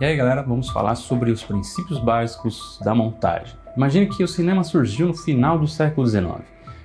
E aí galera, vamos falar sobre os princípios básicos da montagem. Imagine que o cinema surgiu no final do século XIX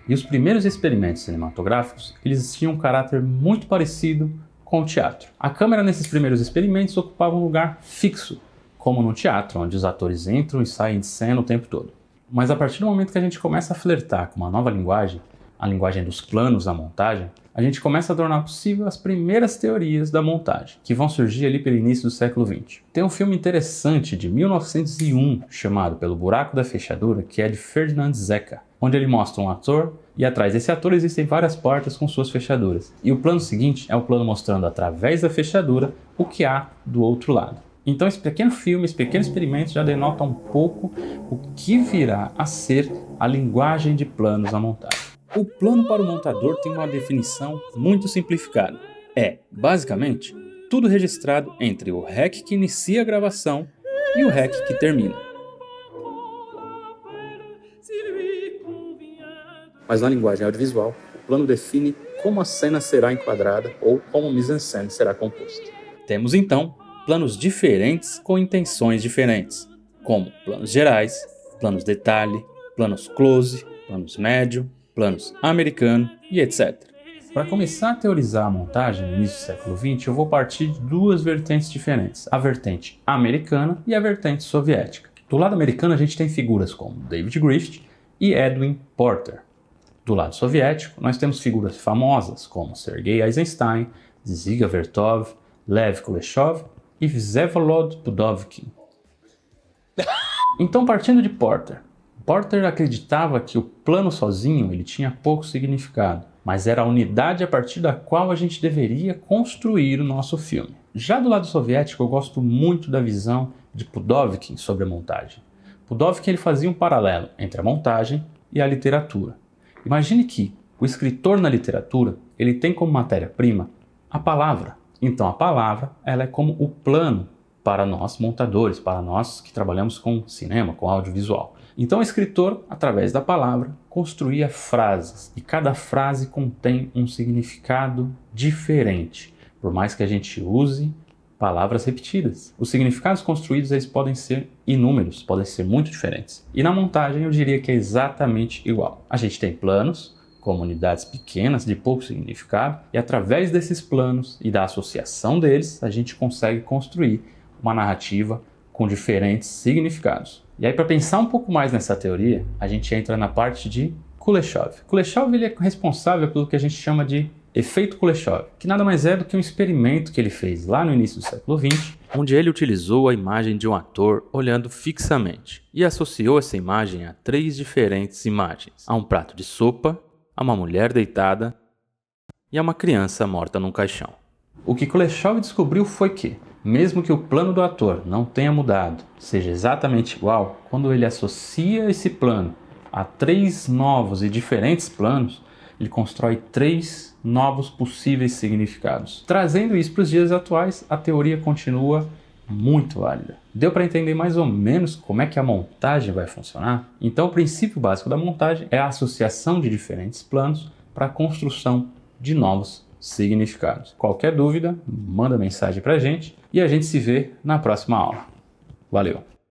e os primeiros experimentos cinematográficos eles tinham um caráter muito parecido com o teatro. A câmera nesses primeiros experimentos ocupava um lugar fixo, como no teatro, onde os atores entram e saem de cena o tempo todo. Mas a partir do momento que a gente começa a flertar com uma nova linguagem, a linguagem dos planos da montagem, a gente começa a tornar possível as primeiras teorias da montagem, que vão surgir ali pelo início do século XX. Tem um filme interessante de 1901, chamado Pelo Buraco da Fechadura, que é de Ferdinand Zecca, onde ele mostra um ator e atrás desse ator existem várias portas com suas fechaduras. E o plano seguinte é o plano mostrando através da fechadura o que há do outro lado. Então esse pequeno filme, esse pequeno experimento já denota um pouco o que virá a ser a linguagem de planos da montagem. O plano para o montador tem uma definição muito simplificada. É, basicamente, tudo registrado entre o REC que inicia a gravação e o REC que termina. Mas na linguagem audiovisual, o plano define como a cena será enquadrada ou como o mise-en-scène será composto. Temos então planos diferentes com intenções diferentes, como planos gerais, planos detalhe, planos close, planos médio, planos americano e etc. Para começar a teorizar a montagem no início do século XX, eu vou partir de duas vertentes diferentes, a vertente americana e a vertente soviética. Do lado americano a gente tem figuras como David Griffith e Edwin Porter. Do lado soviético nós temos figuras famosas como Sergei Eisenstein, Dziga Vertov, Lev Kuleshov e Vsevolod Pudovkin. Então partindo de Porter acreditava que o plano sozinho ele tinha pouco significado, mas era a unidade a partir da qual a gente deveria construir o nosso filme. Já do lado soviético eu gosto muito da visão de Pudovkin sobre a montagem. Pudovkin ele fazia um paralelo entre a montagem e a literatura. Imagine que o escritor na literatura ele tem como matéria-prima a palavra. Então a palavra ela é como o plano para nós montadores, para nós que trabalhamos com cinema, com audiovisual. Então o escritor, através da palavra, construía frases e cada frase contém um significado diferente, por mais que a gente use palavras repetidas. Os significados construídos eles podem ser inúmeros, podem ser muito diferentes. E na montagem eu diria que é exatamente igual. A gente tem planos, como unidades pequenas de pouco significado, e através desses planos e da associação deles, a gente consegue construir uma narrativa com diferentes significados. E aí para pensar um pouco mais nessa teoria, a gente entra na parte de Kuleshov. Kuleshov ele é responsável pelo que a gente chama de efeito Kuleshov, que nada mais é do que um experimento que ele fez lá no início do século XX, onde ele utilizou a imagem de um ator olhando fixamente e associou essa imagem a 3 diferentes imagens, a um prato de sopa, a uma mulher deitada e a uma criança morta num caixão. O que Kuleshov descobriu foi que, mesmo que o plano do ator não tenha mudado, seja exatamente igual, quando ele associa esse plano a 3 novos e diferentes planos, ele constrói 3 novos possíveis significados. Trazendo isso para os dias atuais, a teoria continua muito válida. Deu para entender mais ou menos como é que a montagem vai funcionar? Então o princípio básico da montagem é a associação de diferentes planos para a construção de novos significados. Qualquer dúvida, manda mensagem para a gente e a gente se vê na próxima aula. Valeu!